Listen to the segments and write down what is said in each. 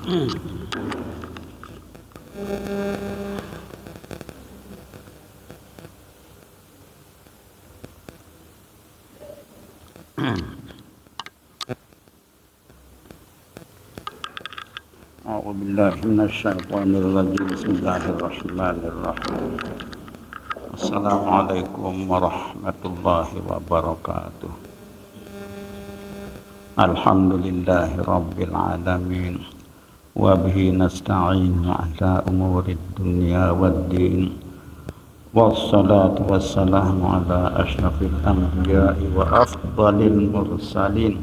أعوذ بالله من الشيطان الرجيم بسم الله الرحمن الرحيم السلام عليكم ورحمة الله وبركاته الحمد لله رب العالمين وبه نستعين على أمور الدنيا والدين والصلاة والسلام على أشرف الأنبياء وأفضل المرسلين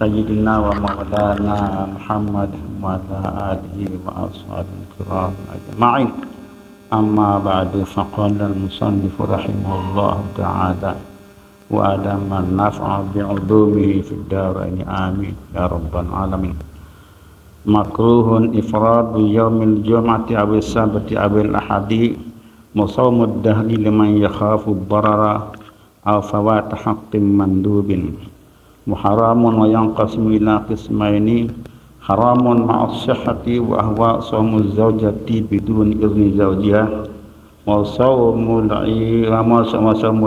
سيدنا ومولانا محمد وعلى آله وأصحابه الكرام أجمعين أما بعد فقال المصنف رحمه الله تعالى وأدام النفع بعلومه في الدارين آمين يا رب العالمين مكروه إفراد يوم الجمعة أو السبت أو الأحد وصوم الدهر لمن يخاف الضرر أو فوات حق مندوب محرم وينقسم إلى قسمين حرام مع الصحة وهو صوم الزوجة بدون إذن زوجها وصوم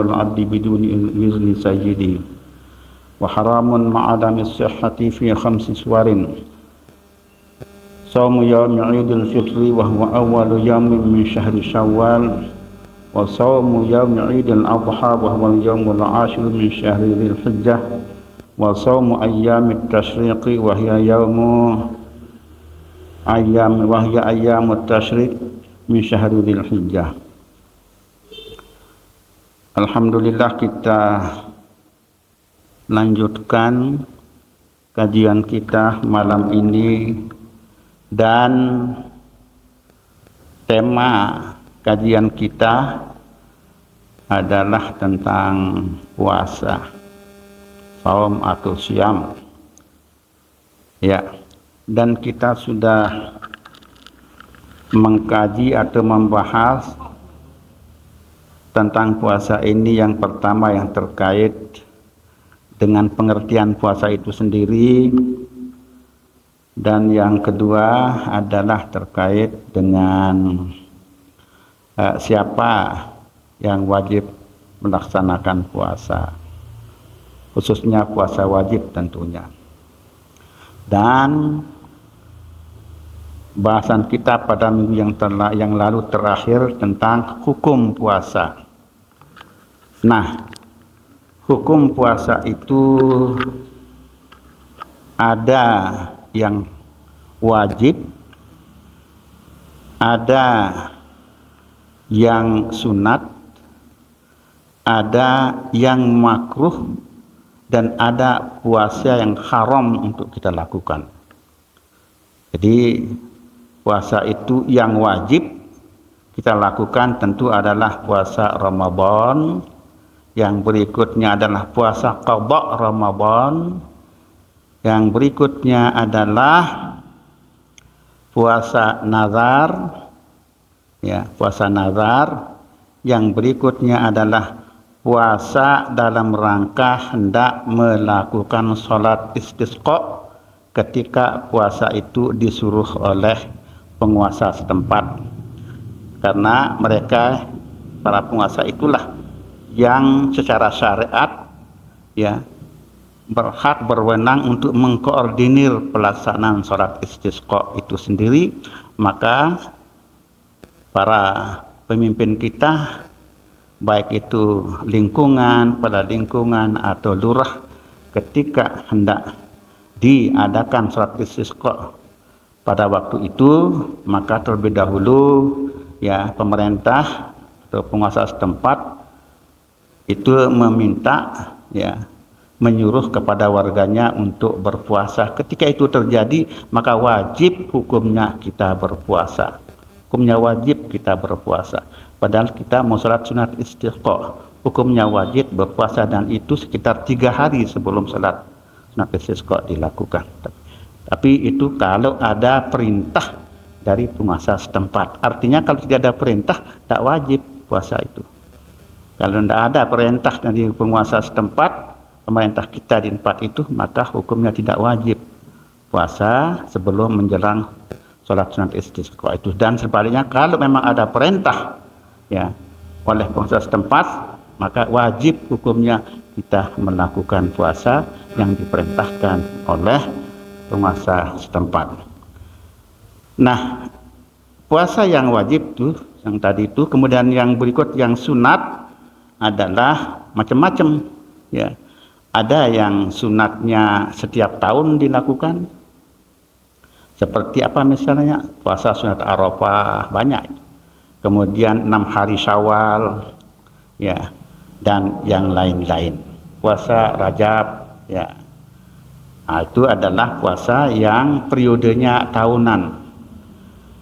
العبد بدون إذن سيده وحرام مع عدم الصحة في 5 صور صوم يوم عيد الفطر وهو أول يوم من شهر شوال وصوم يوم عيد الأضحى وهو اليوم العاشر من شهر ذي الحجة وصوم أيام التشريق وهي أيام التشريق من شهر ذي الحجة. Alhamdulillah, kita lanjutkan kajian kita malam ini dan tema kajian kita adalah tentang puasa, saum atau siam. Ya, dan kita sudah mengkaji atau membahas tentang puasa ini. Yang pertama yang terkait dengan pengertian puasa itu sendiri, dan yang kedua adalah terkait dengan siapa yang wajib melaksanakan puasa, khususnya puasa wajib tentunya. Dan bahasan kita pada minggu yang lalu terakhir tentang hukum puasa. Nah, hukum puasa itu ada yang wajib, ada yang sunat, ada yang makruh, dan ada puasa yang haram untuk kita lakukan. Jadi puasa itu yang wajib kita lakukan tentu adalah puasa Ramadan, yang berikutnya adalah puasa qadha Ramadan, yang berikutnya adalah puasa nazar, ya, puasa nazar, yang berikutnya adalah puasa dalam rangka hendak melakukan sholat istisqa ketika puasa itu disuruh oleh penguasa setempat, karena mereka, para penguasa itulah yang secara syariat, ya, berhak berwenang untuk mengkoordinir pelaksanaan sholat istisqa itu sendiri. Maka para pemimpin kita, baik itu lingkungan, pada lingkungan atau lurah, ketika hendak diadakan sholat istisqa pada waktu itu, maka terlebih dahulu, ya, pemerintah atau penguasa setempat itu meminta, ya, menyuruh kepada warganya untuk berpuasa. Ketika itu terjadi, maka wajib hukumnya kita berpuasa. Hukumnya wajib kita berpuasa. Padahal kita mau sholat sunat istisqa, hukumnya wajib berpuasa, dan itu sekitar 3 hari sebelum sholat sunat istisqa dilakukan. Tapi itu kalau ada perintah dari penguasa setempat. Artinya kalau tidak ada perintah, tak wajib puasa itu. Kalau tidak ada perintah dari penguasa setempat, pemerintah kita di tempat itu, maka hukumnya tidak wajib puasa sebelum menjelang sholat sunat istisqa itu. Dan sebaliknya kalau memang ada perintah ya oleh penguasa setempat, maka wajib hukumnya kita melakukan puasa yang diperintahkan oleh penguasa setempat. Nah, puasa yang wajib tuh yang tadi itu, kemudian yang berikut yang sunat adalah macam-macam ya. Ada yang sunatnya setiap tahun dilakukan, seperti apa misalnya puasa sunat Arafah banyak, kemudian 6 hari Syawal ya, dan yang lain-lain, puasa Rajab ya. Nah, itu adalah puasa yang periodenya tahunan.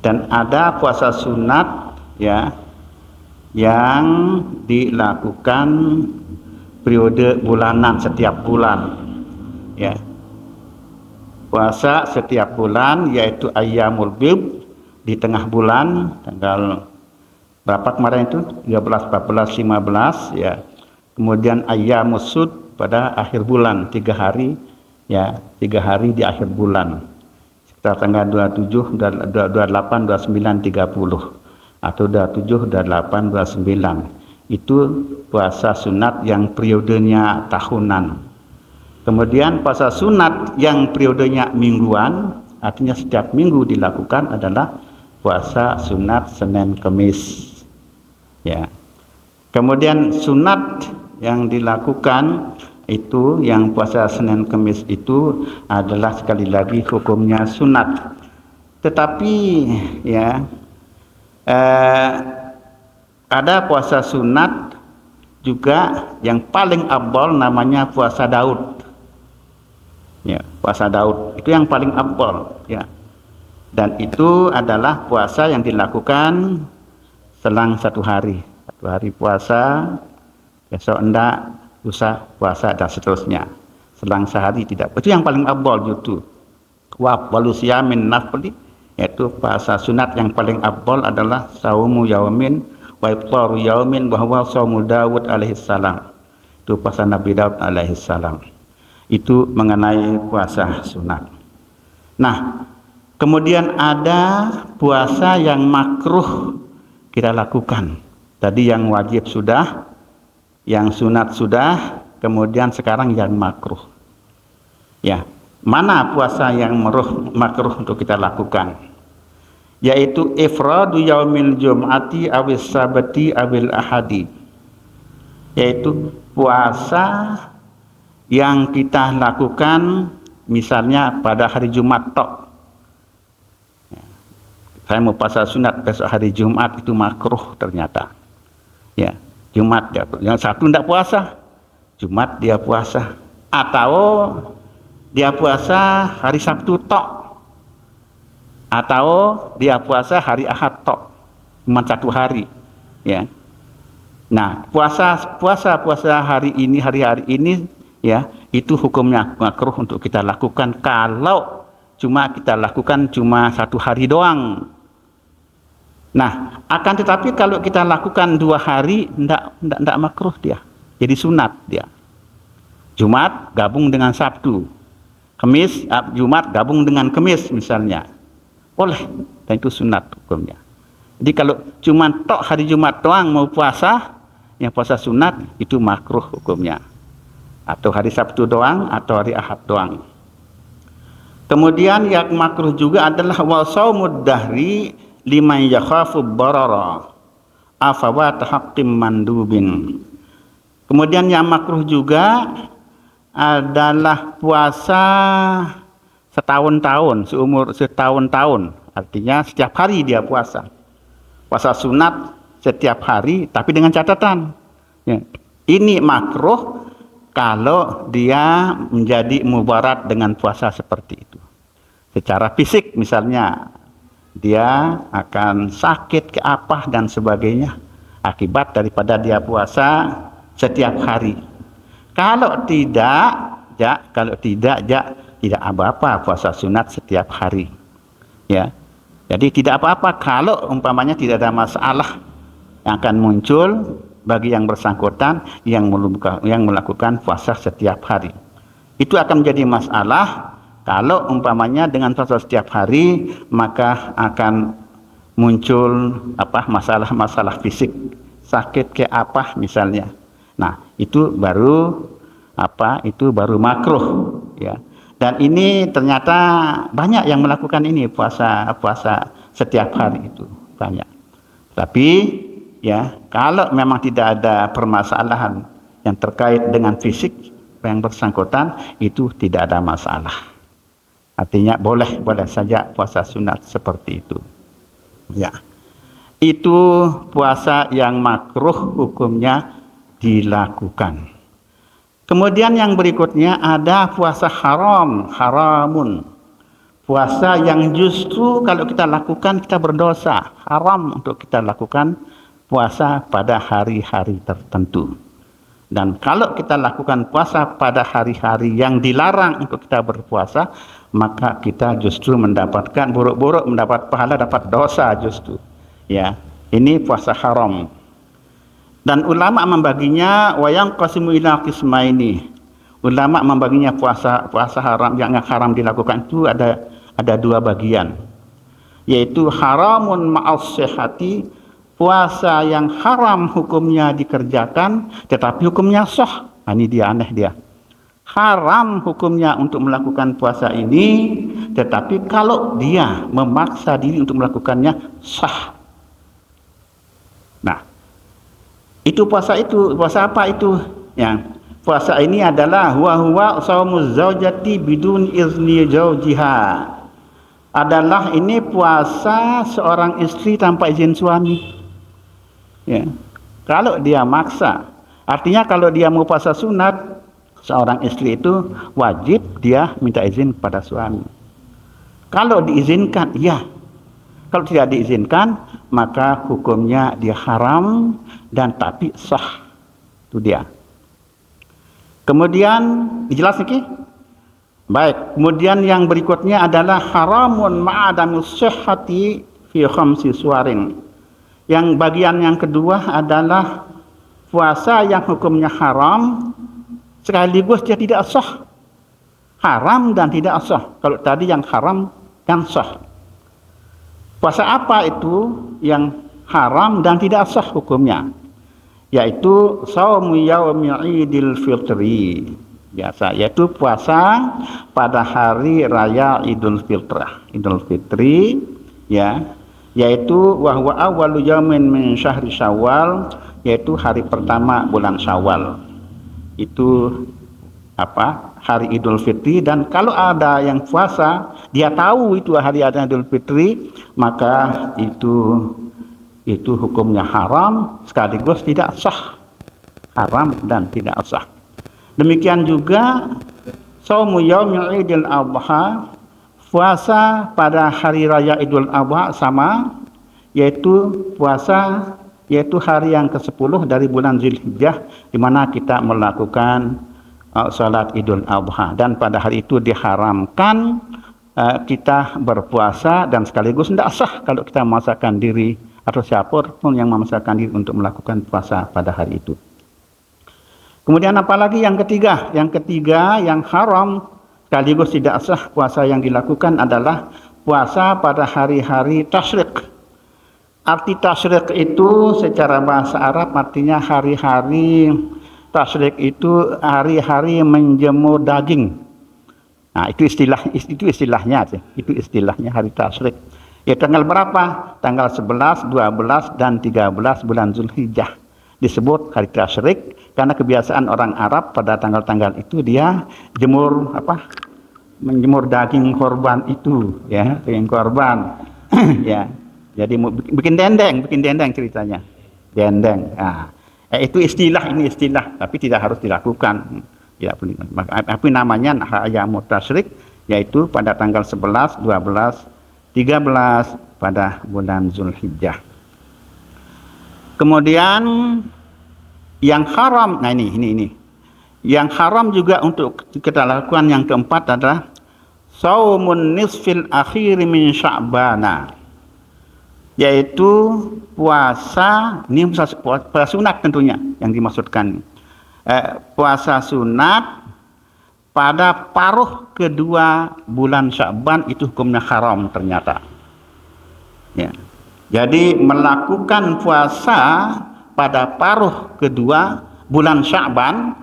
Dan ada puasa sunat ya yang dilakukan periode bulanan, setiap bulan ya. Puasa setiap bulan yaitu ayyamul bid di tengah bulan, tanggal berapa kemarin itu, 13, 14, 15 ya. Kemudian ayyamus sud pada akhir bulan, 3 hari ya, 3 hari di akhir bulan sekitar tanggal 27, 28, 29, 30 atau 27, 28, 29. Itu puasa sunat yang periodenya tahunan. Kemudian puasa sunat yang periodenya mingguan, artinya setiap minggu dilakukan, adalah puasa sunat Senin Kemis ya. Kemudian sunat yang dilakukan itu, yang puasa Senin Kemis itu adalah sekali lagi hukumnya sunat. Tetapi ya ada puasa sunat juga yang paling afdal, namanya puasa Daud ya. Puasa Daud itu yang paling afdal ya, dan itu adalah puasa yang dilakukan selang 1 hari puasa, besok enggak, lusa puasa, dan seterusnya, selang sehari tidak. Itu yang paling afdal itu. Wa walusia min nafli, yaitu puasa sunat yang paling afdal adalah saumu yaumin wa iftaru yaumin wa huwa saumu Daud alaihissalam. Itu puasa Nabi Daud alaihissalam. Itu mengenai puasa sunat. Nah, kemudian ada puasa yang makruh kita lakukan. Tadi yang wajib sudah, yang sunat sudah, kemudian sekarang yang makruh ya. Mana puasa yang makruh untuk kita lakukan? Yaitu ifradu yaumil jum'ati awis sabati awil ahadi, yaitu puasa yang kita lakukan misalnya pada hari Jumat tok. Saya mau puasa sunat besok hari Jumat, itu makruh ternyata ya. Jumat dia, yang satu tidak puasa, Jumat dia puasa, atau dia puasa hari Sabtu tok, atau dia puasa hari Ahad tok, cuma 1 hari ya. Nah, puasa hari ini ya, itu hukumnya makruh untuk kita lakukan kalau kita lakukan cuma 1 hari doang. Nah, akan tetapi kalau kita lakukan 2 hari, ndak makruh dia, jadi sunat dia. Jumat gabung dengan Sabtu, Kemis, Jumat gabung dengan Kemis misalnya, boleh, dan itu sunat hukumnya. Jadi kalau cuma tok hari Jumat doang mau puasa, yang puasa sunat, itu makruh hukumnya. Atau hari Sabtu doang, atau hari Ahad doang. Kemudian yang makruh juga adalah wa shaumud dahri liman yakhafu barara afawa tahaqqim mandubin. Kemudian yang makruh juga adalah puasa setahun-tahun, artinya setiap hari dia puasa. Puasa sunat setiap hari, tapi dengan catatan ya, ini makruh kalau dia menjadi mubarat dengan puasa seperti itu. Secara fisik misalnya, dia akan sakit, keapah dan sebagainya akibat daripada dia puasa setiap hari. Kalau tidak, tidak apa-apa puasa sunat setiap hari. Ya. Jadi tidak apa-apa kalau umpamanya tidak ada masalah yang akan muncul bagi yang bersangkutan yang melakukan puasa setiap hari. Itu akan menjadi masalah Kalau umpamanya dengan puasa setiap hari, maka akan muncul masalah-masalah fisik, sakit kayak apa misalnya. Nah, itu baru makruh, ya. Dan ini ternyata banyak yang melakukan ini, puasa setiap hari itu banyak. Tapi ya, kalau memang tidak ada permasalahan yang terkait dengan fisik yang bersangkutan, itu tidak ada masalah. Artinya boleh saja puasa sunat seperti itu. Ya. Itu puasa yang makruh hukumnya dilakukan. Kemudian yang berikutnya ada puasa haramun. Puasa yang justru kalau kita lakukan kita berdosa, haram untuk kita lakukan puasa pada hari-hari tertentu. Dan kalau kita lakukan puasa pada hari-hari yang dilarang untuk kita berpuasa, maka kita justru mendapatkan buruk-buruk, mendapat pahala, dapat dosa justru. Ya, ini puasa haram. Dan ulama membaginya wayang qasimu ila qismaini. Ulama membaginya puasa haram yang haram dilakukan itu ada dua bagian. Yaitu haramun ma'as sihhati, puasa yang haram hukumnya dikerjakan tetapi hukumnya sah. Ini dia aneh dia. Haram hukumnya untuk melakukan puasa ini, tetapi kalau dia memaksa diri untuk melakukannya sah. Nah, itu puasa apa itu? Ya, puasa ini adalah huwa shaumuz zaujati bidun izni zaujiha. Adalah ini puasa seorang istri tanpa izin suami. Ya. Kalau dia maksa, artinya kalau dia mau puasa sunat, seorang istri itu wajib dia minta izin kepada suami. Kalau diizinkan, ya. Kalau tidak diizinkan, maka hukumnya dia haram dan tapi sah. Itu dia. Kemudian dijelas lagi? Baik, kemudian yang berikutnya adalah haramun ma'adamus sihhati fi khamsi suwarin. Yang bagian yang kedua adalah puasa yang hukumnya haram sekaligus dia tidak sah. Haram dan tidak sah. Kalau tadi yang haram yang sah. Puasa apa itu yang haram dan tidak sah hukumnya? Yaitu shaumu yaumi idil fitri. Biasa, yaitu puasa pada hari raya Idul Fitri, ya, yaitu wahwa awwalu yaumin min syahri Syawal, yaitu hari pertama bulan Syawal. Itu hari Idul Fitri. Dan kalau ada yang puasa dia tahu itu hari ada Idul Fitri, maka itu hukumnya haram sekaligus tidak sah. Haram dan tidak sah. Demikian juga shaumu yaumil Idul Adha, puasa pada hari raya Idul Adha sama, yaitu hari yang ke-10 dari bulan Zulhijjah, di mana kita melakukan salat Idul Adha. Dan pada hari itu diharamkan kita berpuasa dan sekaligus tidak sah kalau kita memaksakan diri atau siapapun yang memaksakan diri untuk melakukan puasa pada hari itu. Kemudian apalagi yang ketiga? Yang ketiga yang haram sekaligus tidak sah puasa yang dilakukan adalah puasa pada hari-hari tasyrik. Arti tasyrik itu secara bahasa Arab artinya hari-hari tasyrik itu hari-hari menjemur daging. Nah, itu istilahnya hari tasyrik. Ya, tanggal berapa? Tanggal 11, 12 dan 13 bulan Zulhijjah. Disebut hari tasyrik karena kebiasaan orang Arab pada tanggal-tanggal itu dia menjemur daging korban itu, ya, daging korban. Ya. Jadi bikin dendeng ceritanya. Dendeng. Nah, itu istilah, tapi tidak harus dilakukan. Tidak perlu. Tapi namanya ayam tasyrik, yaitu pada tanggal 11, 12, 13 pada bulan Zulhijjah. Kemudian yang haram, nah ini. Yang haram juga untuk kita lakukan yang keempat adalah shaumun nisfil akhir min Sya'bana. Yaitu puasa, ini puasa sunat tentunya yang dimaksudkan. Puasa sunat pada paruh kedua bulan Sya'ban itu hukumnya haram ternyata. Ya. Jadi melakukan puasa pada paruh kedua bulan Sya'ban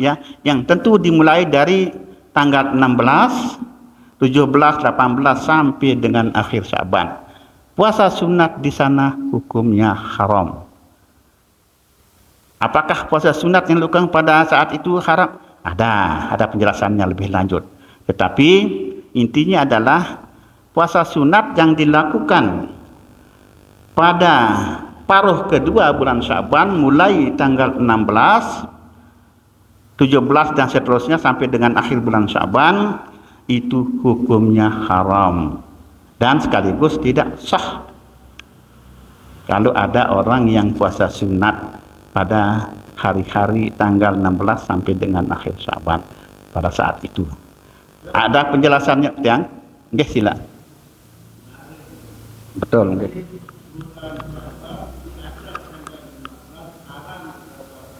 ya, yang tentu dimulai dari tanggal 16, 17, 18 sampai dengan akhir Sya'ban. Puasa sunat di sana hukumnya haram. Apakah puasa sunat yang dilakukan pada saat itu haram? Ada penjelasannya lebih lanjut. Tetapi intinya adalah puasa sunat yang dilakukan pada paruh kedua bulan Sya'ban mulai tanggal 16, 17 dan seterusnya sampai dengan akhir bulan Sya'ban itu hukumnya haram dan sekaligus tidak sah kalau ada orang yang puasa sunat pada hari-hari tanggal 16 sampai dengan akhir Sya'ban pada saat itu. Ada penjelasannya, Tiang? Nggih, sila. Betul, nggih.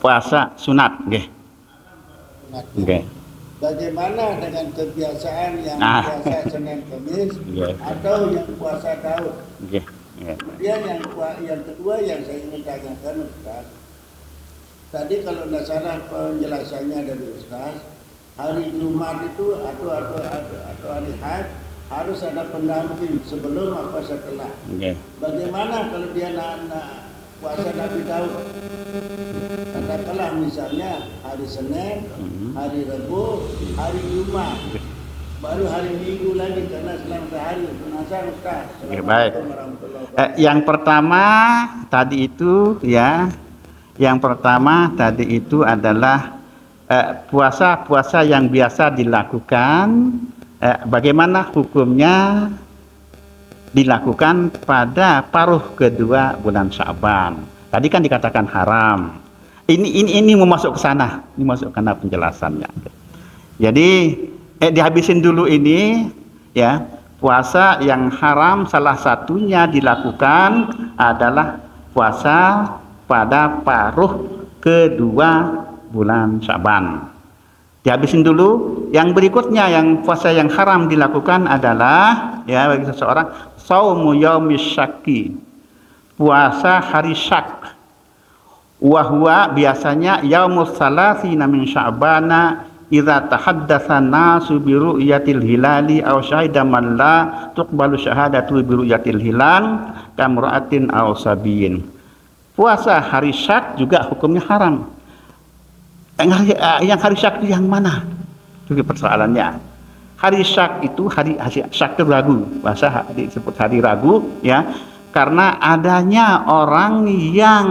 Puasa sunat, nggih. Nggih. Bagaimana dengan kebiasaan yang puasa Senin Kamis atau yang puasa Daud? Kemudian yang kedua yang saya ingin tanyakan, Ustaz. Tadi kalau tidak salah penjelasannya dari Ustaz, hari Jumat itu atau hari Haid harus ada pendamping sebelum apa setelah. Bagaimana kalau dia nak puasa Nabi Daud? Katakanlah misalnya hari Senin, hari Rabu, hari Jumat, baru hari Minggu lagi karena selang sehari. Penasaran Ustaz. Baik. Yang pertama tadi itu ya. Yang pertama tadi itu adalah puasa-puasa yang biasa dilakukan, bagaimana hukumnya dilakukan pada paruh kedua bulan Sya'ban. Tadi kan dikatakan haram. Ini mau masuk ke sana, ini masuk ke sana penjelasannya. Jadi dihabisin dulu ini ya. Puasa yang haram salah satunya dilakukan adalah puasa pada paruh kedua bulan Sya'ban. Dihabisin dulu. Yang berikutnya yang puasa yang haram dilakukan adalah ya bagi seseorang shaumu yaumis syakki, puasa hari syak. Wahwa biasanya yaumus salasina min Sya'bana idza tahaddatsa nasu bi ru'yatil hilali aw syahida man la tuqbalu syahadatu bi ru'yatil hilal kamra'atin aw sabiyin. Puasa hari syak juga hukumnya haram. Yang hari syak itu yang mana? Itu persoalannya. Hari syak itu hari syak itu ragu. Bahasa disebut hari ragu ya, karena adanya orang yang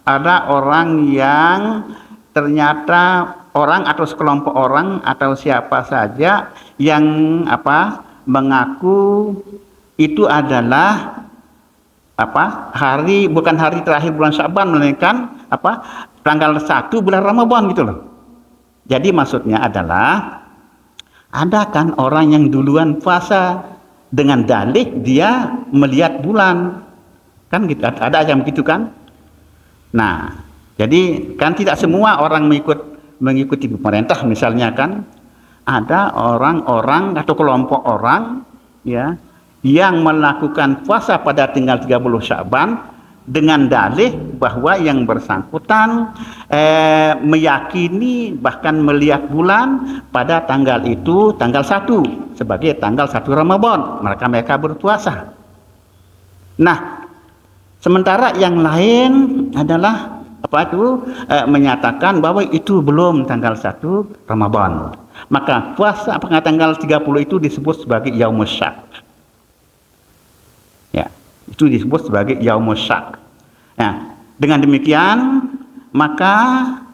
ada orang yang ternyata orang atau sekelompok orang atau siapa saja yang mengaku itu adalah bukan hari terakhir bulan Sya'ban melainkan tanggal 1 bulan Ramadan gitu loh. Jadi maksudnya adalah ada kan orang yang duluan puasa dengan dalih dia melihat bulan. Kan gitu, ada yang begitu kan? Nah, jadi kan tidak semua orang mengikuti pemerintah misalnya kan. Ada orang-orang atau kelompok orang ya yang melakukan puasa pada tanggal 30 Sya'ban dengan dalih bahwa yang bersangkutan meyakini bahkan melihat bulan pada tanggal itu tanggal 1 sebagai tanggal 1 Ramadan, mereka berpuasa. Nah, sementara yang lain adalah menyatakan bahwa itu belum tanggal 1 Ramadan. Maka puasa tanggal 30 itu disebut sebagai Yaumus Syak. Ya, itu disebut sebagai Yaumus Syak. Nah, dengan demikian maka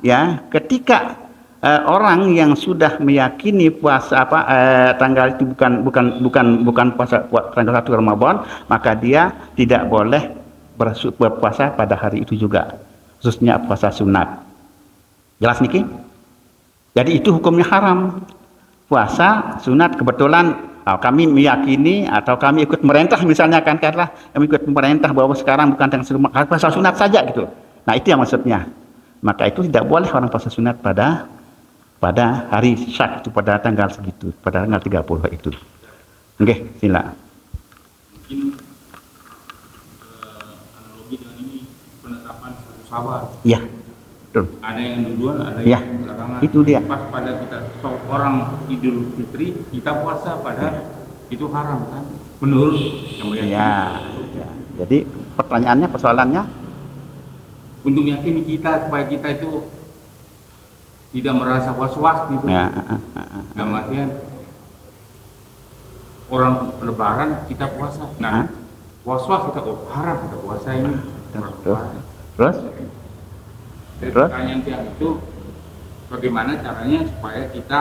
ya ketika orang yang sudah meyakini puasa tanggal itu bukan puasa tanggal 1 Ramadan, maka dia tidak boleh berpuasa pada hari itu juga, khususnya puasa sunat. Jelas niki? Jadi itu hukumnya haram. Puasa sunat kebetulan kami meyakini atau kami ikut pemerintah misalnya kan, kami ikut pemerintah bahwa sekarang bukan tanggal puasa sunat saja gitu. Nah, itu yang maksudnya. maka itu tidak boleh orang puasa sunat pada hari syak itu, pada tanggal segitu, pada tanggal 30 itu. Oke, sila. Mungkin analogi dengan ini penetapan satu Syawal. Ya, betul. Ada yang duluan, ada Ya, yang belakangan. itu dia. Pas pada kita orang Idul Fitri, kita puasa pada itu haram kan? Menurut yang meyakini. Ya. Jadi pertanyaannya, persoalannya, Untuk meyakini kita supaya kita itu tidak merasa was-was gitu. ya, Dalam artian orang lebaran kita puasa. Nah, was-was kita haram kita puasa ini. terus, Jadi Terus? pertanyaan dia itu bagaimana caranya supaya kita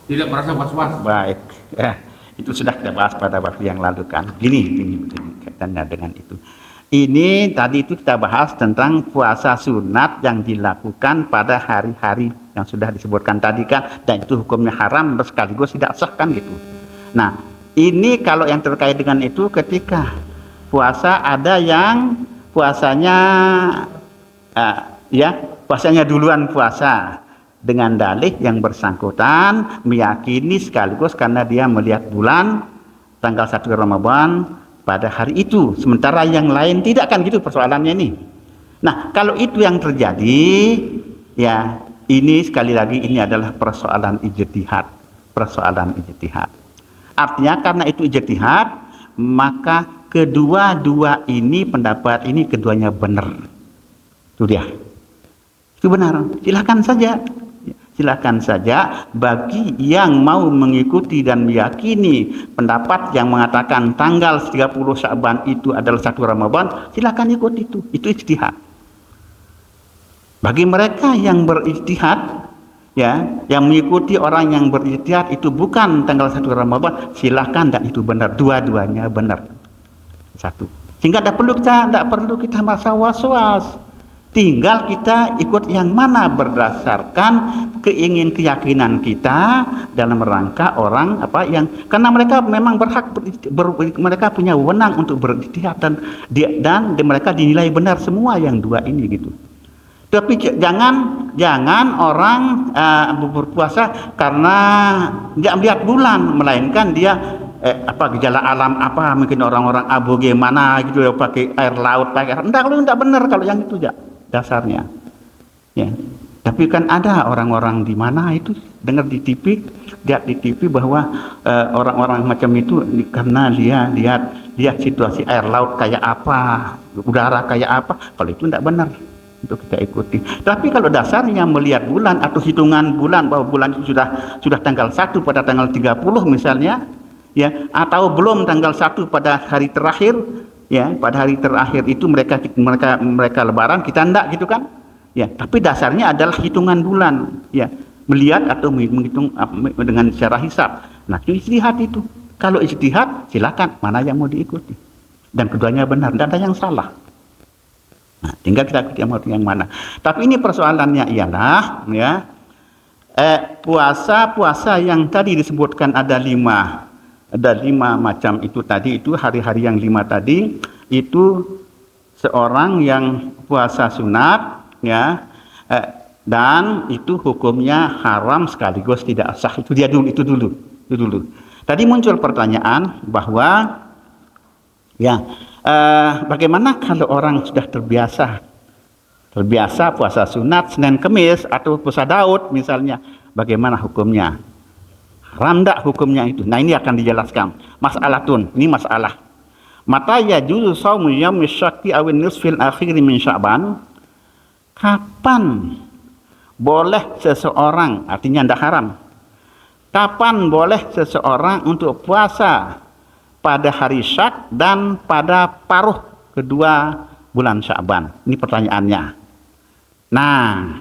tidak merasa was-was. baik. Ya, itu sudah kita bahas pada waktu yang lalu kan. Gini kaitannya dengan itu. Ini tadi itu kita bahas tentang puasa sunat yang dilakukan pada hari-hari yang sudah disebutkan tadi kan, dan itu hukumnya haram sekaligus tidak sah kan gitu. Nah, ini kalau yang terkait dengan itu, ketika puasa ada yang puasanya puasanya duluan puasa dengan dalih yang bersangkutan meyakini sekaligus karena dia melihat bulan tanggal 1 Ramadan pada hari itu, sementara yang lain tidak, kan gitu persoalannya ini. Nah, kalau itu yang terjadi, ya ini sekali lagi ini adalah persoalan ijtihad. Artinya karena itu ijtihad, maka kedua-dua ini pendapat ini keduanya benar. Itu dia. Itu benar. Silakan saja bagi yang mau mengikuti dan meyakini pendapat yang mengatakan tanggal 30 Sya'ban itu adalah 1 Ramadan, silakan ikut itu. Itu ijtihad. Bagi mereka yang berijtihad, ya, yang mengikuti orang yang berijtihad itu bukan tanggal 1 Ramadan, silakan, dan itu benar, dua-duanya benar. Satu. Sehingga tidak perlu kita merasa was-was. Tinggal kita ikut yang mana berdasarkan keyakinan kita dalam rangka orang karena mereka memang berhak mereka punya wewenang untuk berijtihad dan mereka dinilai benar semua yang dua ini gitu. Tapi jangan orang berpuasa karena tidak melihat bulan, melainkan dia gejala alam mungkin orang-orang abu gimana gitu ya, pakai air laut enggak benar kalau yang itu ya dasarnya ya. Tapi kan ada orang-orang di mana itu dengar di TV, lihat di TV bahwa orang-orang macam itu karena dia lihat situasi air laut kayak apa, udara kayak apa, kalau itu tidak benar untuk kita ikuti. Tapi kalau dasarnya melihat bulan atau hitungan bulan bahwa bulan itu sudah tanggal 1 pada tanggal 30 misalnya, ya, atau belum tanggal 1 pada hari terakhir, ya, pada hari terakhir itu mereka lebaran, kita enggak gitu kan, ya. Tapi dasarnya adalah hitungan bulan, ya, melihat atau menghitung dengan secara hisab. Nah, itu ijtihad itu. Kalau ijtihad, silakan mana yang mau diikuti, dan keduanya benar, tidak ada yang salah. Nah, tinggal kita ikuti yang mana. Tapi ini persoalannya ialah, ya, puasa yang tadi disebutkan ada lima macam itu tadi, itu hari-hari yang 5 tadi, itu seorang yang puasa sunat, ya, dan itu hukumnya haram sekaligus tidak sah. Itu dulu. Tadi muncul pertanyaan bahwa, ya, bagaimana kalau orang sudah terbiasa puasa sunat Senin Kemis atau puasa Daud misalnya, bagaimana hukumnya? Haram enggak hukumnya itu? Nah, ini akan dijelaskan. Ini masalah. Mata yajuzu shaumu yaumi syakki aw nisfil akhir min Sya'ban? Kapan boleh seseorang, artinya tidak haram. Kapan boleh seseorang untuk puasa pada hari Syak dan pada paruh kedua bulan Sya'ban? Ini pertanyaannya. Nah,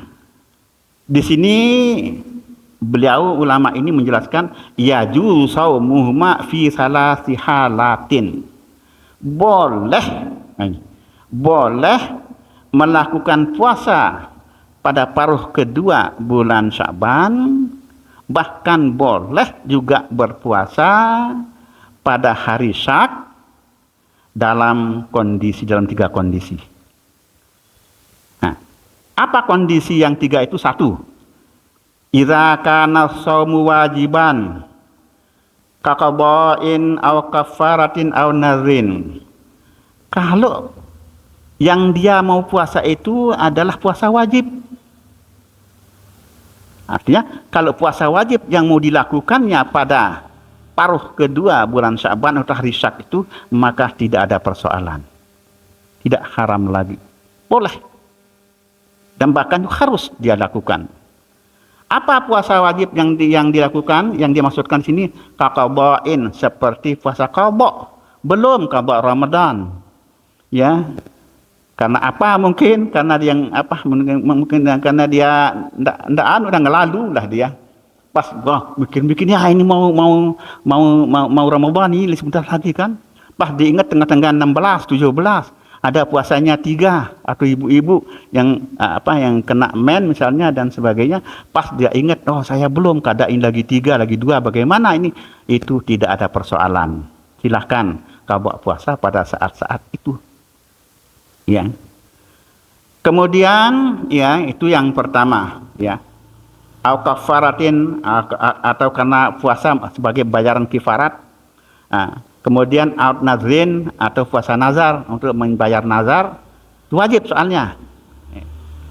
di sini beliau ulama ini menjelaskan yajuzu shaumuhuma fi salasi halatin. Boleh melakukan puasa pada paruh kedua bulan Sya'ban, bahkan boleh juga berpuasa pada hari Syak dalam 3 kondisi. Nah, apa kondisi yang 3 itu? 1. Idza kana shaumu wajiban kaqada'in aw kafaratin aw nadhin. Kalau yang dia mau puasa itu adalah puasa wajib. Artinya kalau puasa wajib yang mau dilakukannya pada paruh kedua bulan Sya'ban atau hari Syak itu, maka tidak ada persoalan. Tidak haram lagi. Boleh. Dan bahkan harus dia lakukan. Apa puasa wajib yang dilakukan, yang dimaksudkan sini? Qada'in, seperti puasa qada. Belum qada Ramadan. Ya. Karena apa? Mungkin karena yang apa? Mungkin karena dia udah ngelalu lah dia. Pas bikin ya ini mau Ramadan ini sebentar lagi kan. Pas diingat tengah-tengah 16, 17 ada puasanya 3 atau ibu-ibu yang yang kena men misalnya dan sebagainya, pas dia ingat, oh saya belum kadain lagi 3 lagi 2, bagaimana ini? Itu tidak ada persoalan. Silahkan qada puasa pada saat-saat itu. Ya. Kemudian ya itu yang pertama ya. Au kafaratin atau karena puasa sebagai bayaran kifarat. Nah, kemudian out nazrin atau puasa nazar untuk membayar nazar itu wajib soalnya.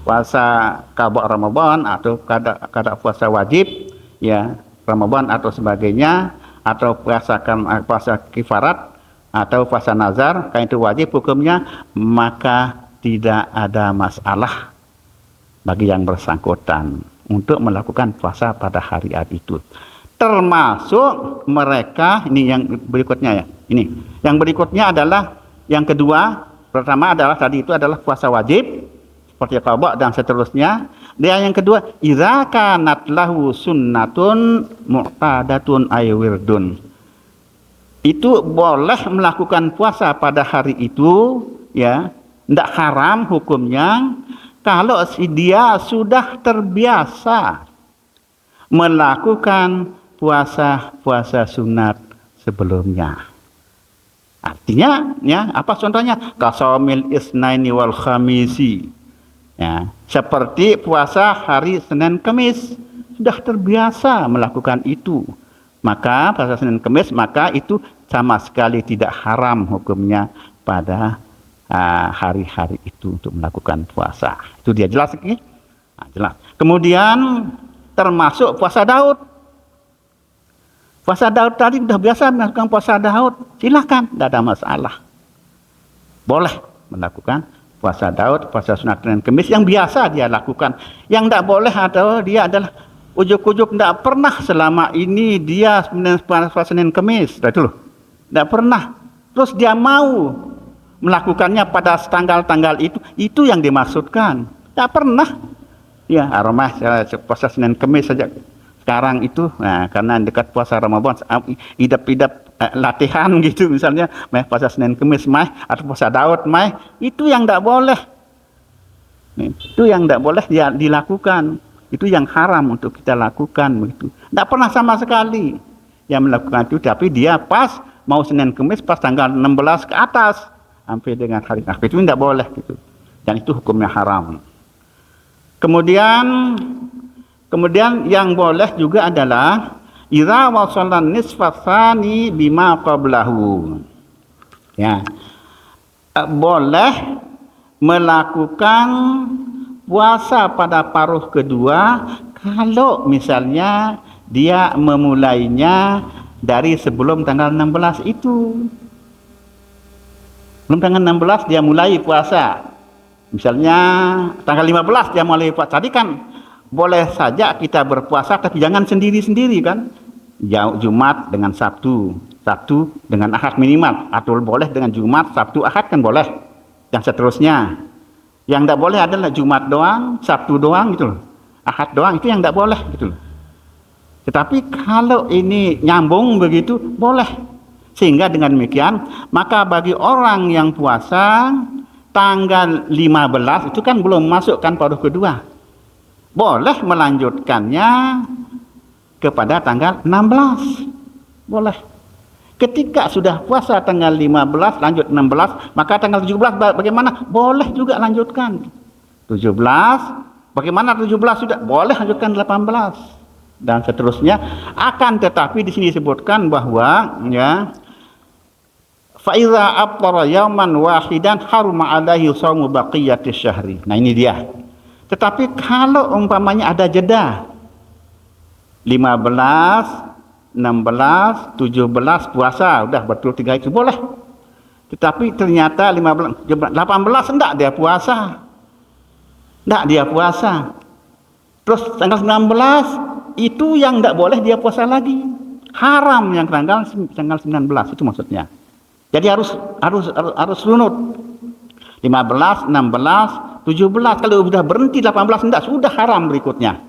Puasa qada Ramadan atau kada puasa wajib ya, Ramadan atau sebagainya, atau puasa kifarat atau puasa nazar, kan itu wajib hukumnya, maka tidak ada masalah bagi yang bersangkutan untuk melakukan puasa pada hari itu. Termasuk mereka, ini yang berikutnya ya. Ini, yang berikutnya adalah yang kedua, pertama adalah tadi itu adalah puasa wajib seperti qada dan seterusnya. Dan yang kedua, idza kanat lahu sunnatun mu'tadatun ay wirdun. Itu boleh melakukan puasa pada hari itu ya, tidak haram hukumnya kalau dia sudah terbiasa melakukan puasa sunat sebelumnya. Artinya ya, apa contohnya? Qasaumil isnaini wal khamisi. Ya, seperti puasa hari Senin Kamis, sudah terbiasa melakukan itu. Maka puasa Senin Kamis, maka itu sama sekali tidak haram hukumnya pada hari-hari itu untuk melakukan puasa. Itu dia jelas lagi. Nah, jelas. Kemudian termasuk puasa Daud. Puasa Daud tadi sudah biasa melakukan puasa Daud, silakan, tidak ada masalah. Boleh melakukan puasa Daud, puasa sunat Senin Kamis yang biasa dia lakukan. Yang tidak boleh atau dia adalah ujuk-ujuk tidak pernah selama ini dia puasa Senin Kamis, itu loh. Tidak pernah. Terus dia mau melakukannya pada tanggal-tanggal itu yang dimaksudkan. Tidak pernah. Ya, aromah puasa Senin Kamis saja sekarang itu, nah, karena dekat puasa Ramadan, idap-idap latihan gitu misalnya, puasa Senin Kamis atau puasa Daud itu yang tidak boleh. Itu yang tidak boleh dia dilakukan. Itu yang haram untuk kita lakukan begitu. Tidak pernah sama sekali yang melakukan itu, tapi dia pas mau Senin Kamis pas tanggal 16 ke atas sampai dengan hari akhir itu tidak boleh gitu. Dan itu hukumnya haram. Kemudian yang boleh juga adalah idza wasalan nisfatsani bima qablahu. Ya. Boleh melakukan puasa pada paruh kedua kalau misalnya dia memulainya dari sebelum tanggal 16 itu. Belum tanggal 16 dia mulai puasa. Misalnya tanggal 15 dia mulai puasa. Tadi kan boleh saja kita berpuasa tapi jangan sendiri-sendiri kan. Jumat dengan Sabtu, Sabtu dengan Ahad minimal, atau boleh dengan Jumat, Sabtu, Ahad kan boleh. Dan seterusnya. Yang tidak boleh adalah Jumat doang, Sabtu doang gitu loh. Ahad doang itu yang tidak boleh gitu loh. Tetapi kalau ini nyambung begitu boleh. Sehingga dengan demikian maka bagi orang yang puasa tanggal 15 itu kan belum masuk kan paruh kedua. Boleh melanjutkannya kepada tanggal 16. Boleh. Ketika sudah puasa tanggal 15 lanjut 16, maka tanggal 17 bagaimana? Boleh juga lanjutkan. 17, bagaimana 17 sudah? Boleh lanjutkan 18 dan seterusnya. Akan tetapi di sini disebutkan bahwa ya fa iza aftara yauman wahidan haruma alaihi shaumu baqiyatish syahri. Nah ini dia. Tetapi kalau umpamanya ada jeda 15, 16, 17 puasa, udah betul 3 itu boleh. Tetapi ternyata 15, 18 enggak dia puasa. Enggak dia puasa. Terus tanggal 19 itu yang enggak boleh dia puasa lagi. Haram yang tanggal 19 itu maksudnya. Jadi harus runut. 15, 16, 17 kalau sudah berhenti 18 enggak sudah haram berikutnya.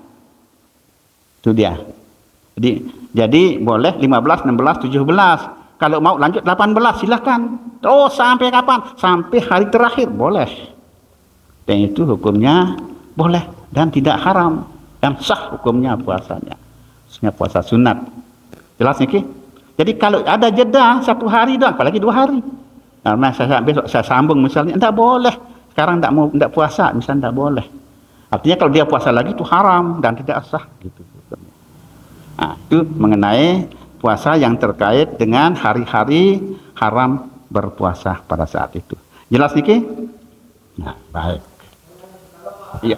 Itu dia. Jadi boleh 15, 16, 17. Kalau mau lanjut 18 silakan. Terus sampai kapan? Sampai hari terakhir boleh. Dan itu hukumnya boleh dan tidak haram dan sah hukumnya puasanya. Maksudnya puasa sunat. Jelas nih? Jadi kalau ada jeda 1 hari doang, apalagi 2 hari. Nah, besok saya sambung misalnya, enggak boleh. Sekarang enggak puasa, misalnya enggak boleh. Artinya kalau dia puasa lagi itu haram dan tidak sah gitu. Nah, itu mengenai puasa yang terkait dengan hari-hari haram berpuasa pada saat itu. Jelas Niki? Nah, baik. Iya.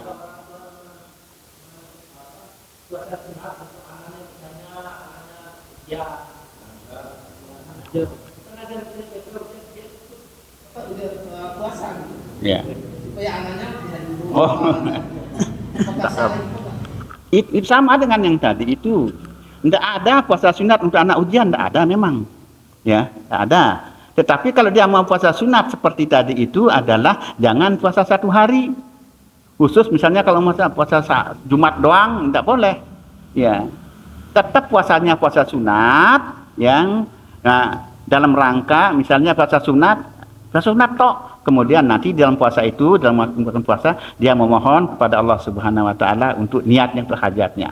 Ya. Oh. Itu sama dengan yang tadi itu. Tidak ada puasa sunat untuk anak ujian, tidak ada memang. Ya, tidak ada. Tetapi kalau dia mau puasa sunat seperti tadi itu adalah jangan puasa 1 hari. Khusus misalnya kalau mau puasa Jumat doang, tidak boleh. Ya. Tetap puasanya puasa sunat yang dalam rangka misalnya puasa sunat tok. Kemudian nanti dalam puasa itu, dalam puasa dia memohon kepada Allah Subhanahu wa taala untuk niatnya, untuk hajatnya.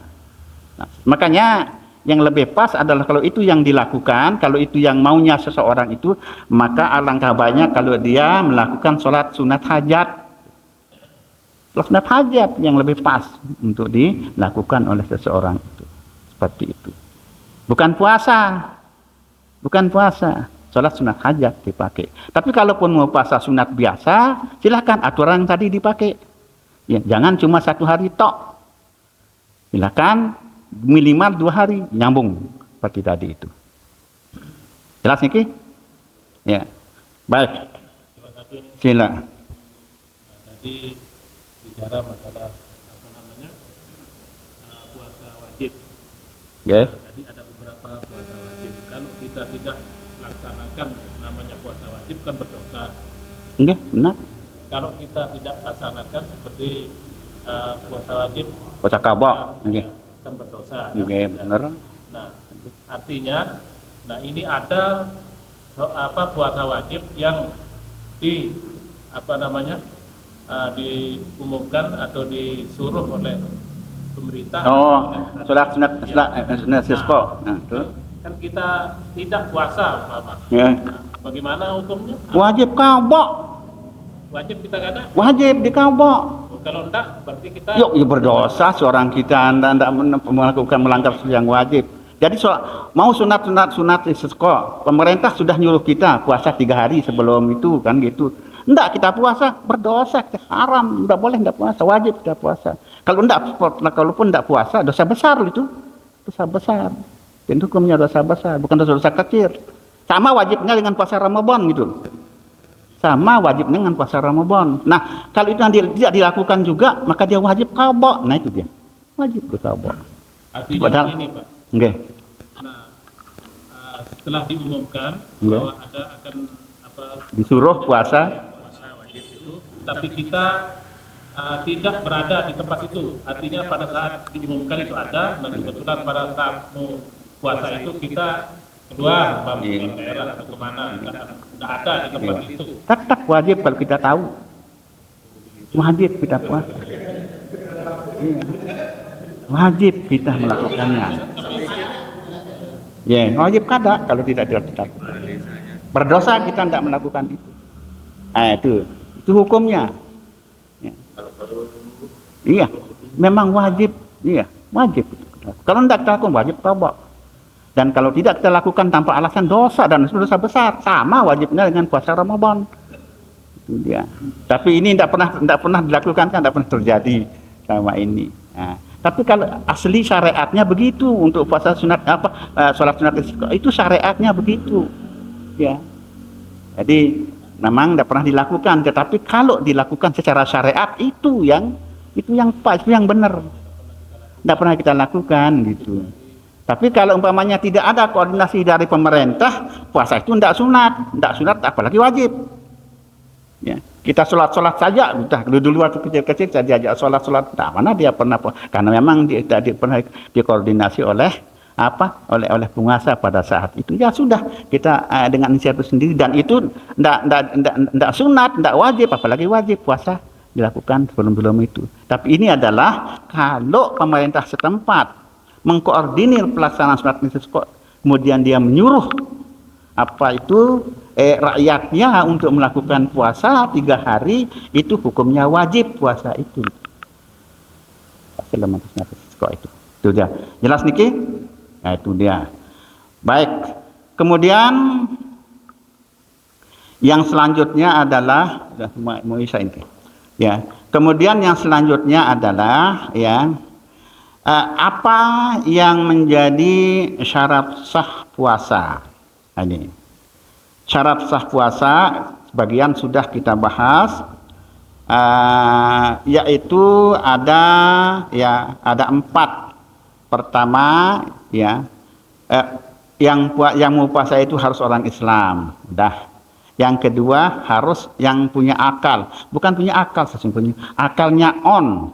Nah, makanya yang lebih pas adalah kalau itu yang dilakukan, kalau itu yang maunya seseorang itu, maka alangkah banyak kalau dia melakukan sholat sunat hajat. Sunat hajat yang lebih pas untuk dilakukan oleh seseorang itu. Seperti itu. Bukan puasa. Sholat sunat hajat dipakai. Tapi kalaupun mau puasa sunat biasa, silakan aturan yang tadi dipakai. Ya, jangan cuma 1 hari tok. Silakan minimal 2 hari nyambung seperti tadi itu. Jelas Niki? Ya. Baik. Sila. Tadi bicara masalah puasa wajib. Ya. Tadi ada beberapa puasa wajib. Kalau kita tidak laksanakan namanya puasa wajib kan berdosa. Enggak, benar. Kalau kita tidak laksanakan seperti puasa wajib, Puasa qadha. Nggih. kan berdosa. Nggih, benar. Nah, artinya ini ada puasa wajib yang diumumkan atau disuruh oleh pemerintah. Oh, sholat sunat istisqa. Nah, itu. Kan kita tidak puasa, Bapak. Ya. Nah, bagaimana hukumnya? Wajib qadha. Wajib kita kata? Wajib diqadha. Kalau enggak, berarti kita Yuk, ya berdosa seorang kita anda melakukan melanggar yang wajib. Jadi mau sunat istisqa, pemerintah sudah nyuruh kita puasa 3 hari sebelum itu kan gitu. Enggak kita puasa, berdosa, kita haram, enggak boleh enggak puasa, wajib kita puasa. Kalaupun enggak puasa, dosa besar itu. Dosa besar. Dan hukumnya dosa besar, bukan dosa kecil. Sama wajibnya dengan puasa Ramadan gitu. Sama wajibnya dengan puasa Ramadan. Nah, kalau itu tidak dilakukan juga, maka dia wajib qadha. Nah, itu dia. Wajib qadha. artinya Padahal, ini, Pak. nggih. Nah, setelah diumumkan Nggih. bahwa ada akan Disuruh puasa wajib itu, tapi kita tidak berada di tempat itu. Artinya pada saat diumumkan itu ada, dan kebetulan pada saat mau puasa itu kita keluar ke daerah atau kemana, tidak ada di tempat itu. tetap wajib kalau kita tahu. Wajib kita puasa. Iya. Wajib kita melakukannya. Ya, wajib kada kalau tidak dilakukan. Berdosa kita tidak melakukan itu. Itu hukumnya. Ya. Iya, memang wajib. Iya, wajib. Kalau tidak kita lakukan wajib taubat. Dan kalau tidak kita lakukan tanpa alasan dosa dan dosa besar, sama wajibnya dengan puasa Ramadan. Itu dia. Tapi ini tidak pernah dilakukan, kan tidak pernah terjadi sama ini. Nah, tapi kalau asli syariatnya begitu untuk puasa sunat sholat sunat itu syariatnya begitu. Ya. Jadi memang tidak pernah dilakukan, tetapi kalau dilakukan secara syariat itu yang pas, itu yang benar. Tidak pernah kita lakukan gitu. Tapi kalau umpamanya tidak ada koordinasi dari pemerintah, puasa itu tidak sunat apalagi wajib. Ya, kita sholat saja, dulu waktu kecil-kecil saya diajak sholat, nah, mana dia pernah, karena memang dia tidak pernah dikoordinasi oleh penguasa pada saat itu. Ya sudah, kita dengan inisiatif sendiri, dan itu tidak sunat, tidak wajib, apalagi wajib puasa dilakukan sebelum itu. Tapi ini adalah kalau pemerintah setempat mengkoordinir pelaksanaan sholat istisqa, kemudian dia menyuruh rakyatnya untuk melakukan puasa 3 hari, itu hukumnya wajib puasa itu. Itu dia. Jelas niki? Nah, itu dia. Baik. Kemudian yang selanjutnya adalah mau isa ini. Ya. Kemudian yang selanjutnya adalah apa yang menjadi syarat sah puasa? Ini syarat sah puasa sebagian sudah kita bahas, yaitu ada 4. Pertama yang mau puasa itu harus orang Islam. Yang kedua harus yang punya akal, bukan punya akal sesungguhnya, akalnya on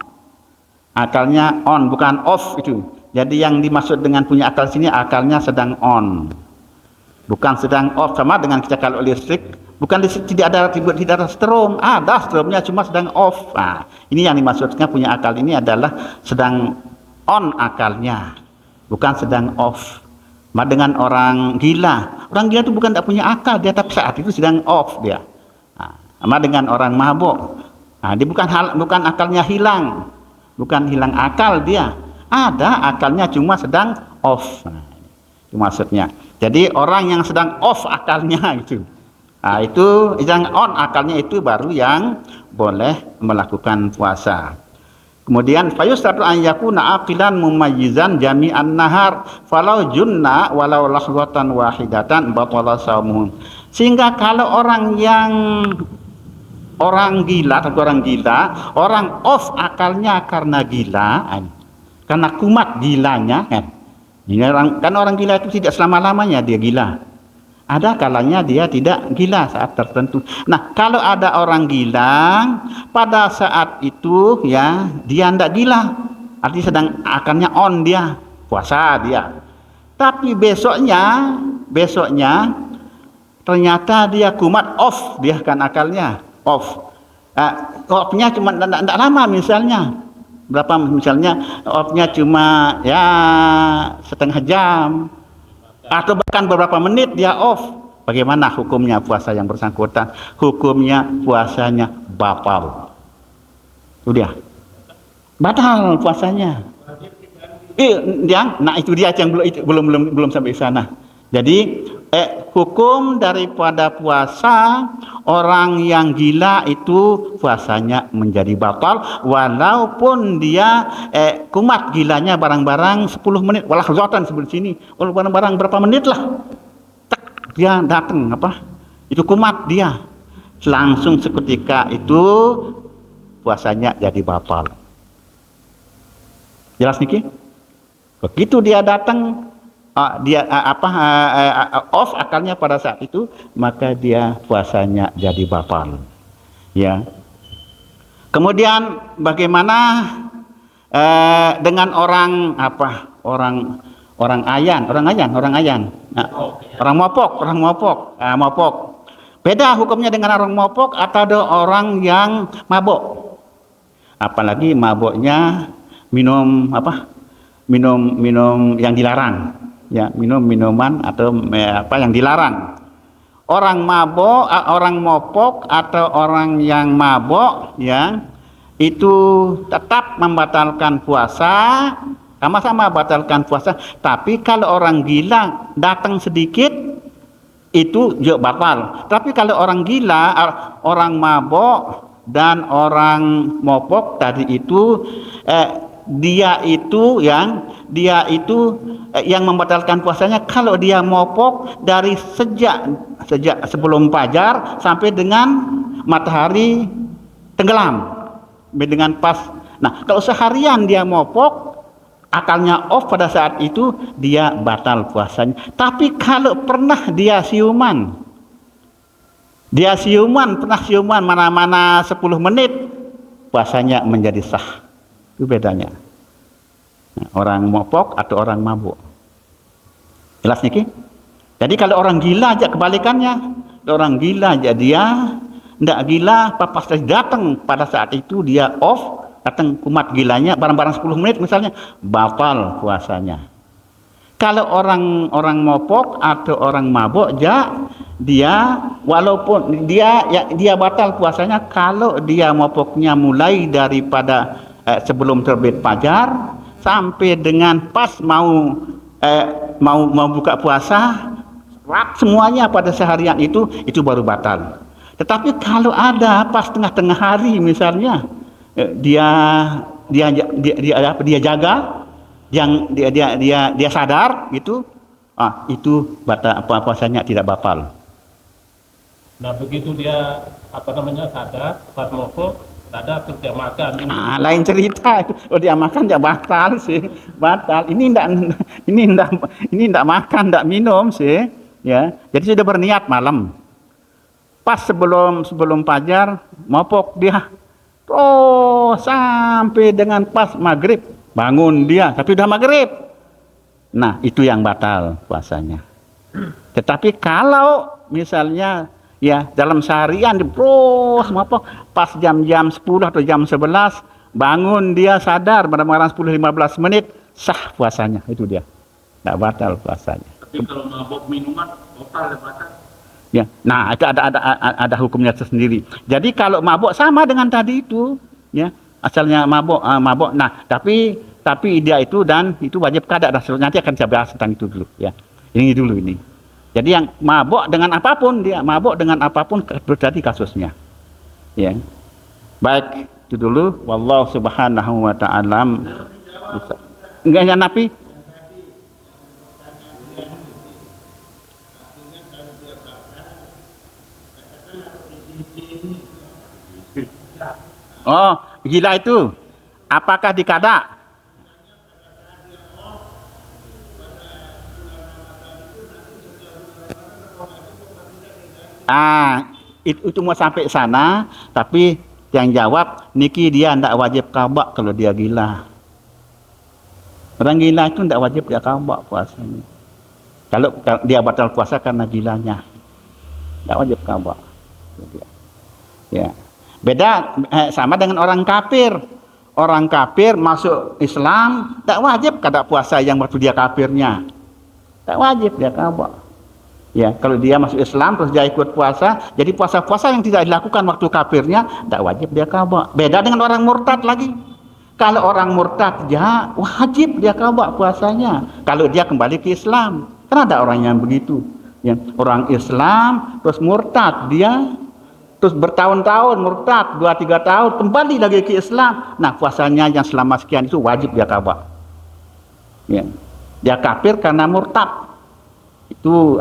bukan off itu. Jadi yang dimaksud dengan punya akal sini akalnya sedang on, bukan sedang off. Sama dengan kita kalau listrik, bukan tidak ada strom, ada stromnya cuma sedang off. Nah, ini yang dimaksudnya punya akal ini adalah sedang on akalnya, bukan sedang off. Sama dengan orang gila itu bukan tidak punya akal dia, tapi saat itu sedang off dia. Nah, sama dengan orang mabuk, dia bukan akalnya hilang, bukan hilang akal dia, ada akalnya cuma sedang off. Nah, itu maksudnya. Jadi orang yang sedang off akalnya itu yang on akalnya itu baru yang boleh melakukan puasa. Kemudian fayusratu an yakuna aqilan mumayyizan jami'an nahar falau junna walau lahwatan wahidatan batala shaumuh. Sehingga kalau orang gila, orang off akalnya karena gila, karena kumat gilanya kan. Orang gila itu tidak selama-lamanya dia gila. Ada kalanya dia tidak gila saat tertentu. Nah, kalau ada orang gila pada saat itu dia tidak gila, artinya sedang akalnya on dia, puasa dia. Tapi besoknya ternyata dia kumat off, dia kan akalnya off. Off-nya cuma tidak lama misalnya. Off-nya cuma setengah jam. Atau bahkan beberapa menit dia off. Bagaimana hukumnya puasa yang bersangkutan? Hukumnya puasanya batal. Sudah batal puasanya. Nah itu dia yang belum sampai sana. Jadi hukum daripada puasa orang yang gila itu puasanya menjadi batal, walaupun dia kumat gilanya barang-barang 10 menit, walau zotan seperti sini, barang-barang berapa menit lah, dia datang itu kumat dia, langsung seketika itu puasanya jadi batal. Jelas niki? Begitu dia datang off akalnya pada saat itu, maka dia puasanya jadi batal. Ya. Kemudian bagaimana dengan orang ayan. Nah, orang mopok. Beda hukumnya dengan orang mopok atau orang yang mabuk. Apalagi mabuknya minum yang dilarang. ya, minum minuman atau apa yang dilarang. Orang mabok, orang mopok atau orang yang mabok, ya, itu tetap membatalkan puasa, sama-sama batalkan puasa. Tapi kalau orang gila datang sedikit, itu juga batal. Tapi kalau orang gila, orang mabok dan orang mopok tadi itu, dia itu yang membatalkan puasanya kalau dia mopok dari sejak sebelum fajar sampai dengan matahari tenggelam, dengan pas. Nah, kalau seharian dia mopok, akalnya off pada saat itu, dia batal puasanya. Tapi kalau pernah dia siuman pernah siuman mana-mana 10 menit, puasanya menjadi sah. Itu bedanya. Nah, orang mopok atau orang mabuk. Jelas niki? Jadi kalau orang gila aja kebalikannya. Orang gila aja dia ndak gila, pas datang pada saat itu dia off, datang kumat gilanya barang-barang 10 menit misalnya, batal puasanya. Kalau orang mopok atau orang mabuk dia walaupun dia batal puasanya kalau dia mopoknya mulai daripada sebelum terbit fajar sampai dengan pas mau buka puasa, semuanya pada seharian itu baru batal. Tetapi kalau ada pas tengah-tengah hari misalnya, dia jaga, yang dia sadar gitu, itu puasanya tidak batal. Nah, begitu dia sadar pas mopok, sadar terus dia makan. Lain cerita. Oh, dia makan ya batal sih, batal. Ini ndak makan, ndak minum sih, ya. Jadi sudah berniat malam. Pas sebelum fajar mopok dia, sampai dengan pas maghrib bangun dia, tapi udah maghrib. Nah, itu yang batal puasanya. Tetapi kalau misalnya ya dalam seharian terus mopok, pas jam 10 atau jam 11 bangun dia sadar barang-barang 10-15 menit, sah puasanya. Itu dia, tidak batal puasanya. Tapi kalau mabok minuman batal. Ya, nah itu ada hukumnya tersendiri. Jadi kalau mabuk sama dengan tadi itu, ya, asalnya mabuk. Nah, tapi dia itu dan itu wajib qada, nanti akan saya bahas tentang itu dulu, ya. Ini dulu ini. Jadi yang mabuk dengan apapun terjadi kasusnya. Ya. Baik, itu dulu. Wallahu subhanahu wa ta'ala. Enggak ya Nabi? Oh, gila itu. Apakah dikada? Itu mau sampai sana, tapi yang jawab niki dia ndak wajib qada kalau dia gila. Orang gila itu ndak wajib dia qada puasanya. Kalau dia batal puasa karena gilanya, ndak wajib qada. Ya. Beda sama dengan orang kafir. Orang kafir masuk Islam tak wajib kada puasa yang waktu dia kafirnya. Tak wajib dia qada. Ya, kalau dia masuk Islam terus dia ikut puasa, jadi puasa-puasa yang tidak dilakukan waktu kafirnya tak wajib dia qada. Beda dengan orang murtad lagi. Kalau orang murtad ya wajib dia qada puasanya kalau dia kembali ke Islam. Kan ada orang yang begitu. Ya, orang Islam terus murtad dia, terus bertahun-tahun murtad, 2-3 tahun kembali lagi ke Islam. Nah, puasanya yang selama sekian itu wajib dia qada. Ya. Dia kafir karena murtad. Itu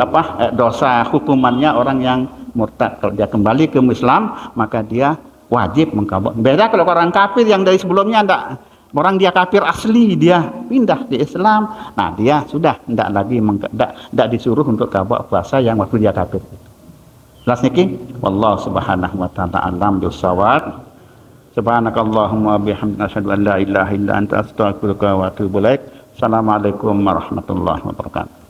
dosa hukumannya orang yang murtad. Kalau dia kembali ke Islam, maka dia wajib mengqada. Beda kalau orang kafir yang dari sebelumnya orang dia kafir asli, dia pindah di Islam. Nah, dia sudah tidak disuruh untuk qada puasa yang waktu dia kafir. Jelas niki? Wallahu subhanahu wa ta'ala alam bisawab. Subhanakallahumma bihamdika asyhadu an la ilaha illa anta astaghfiruka wa atubu ilaik. Assalamualaikum warahmatullahi wabarakatuh.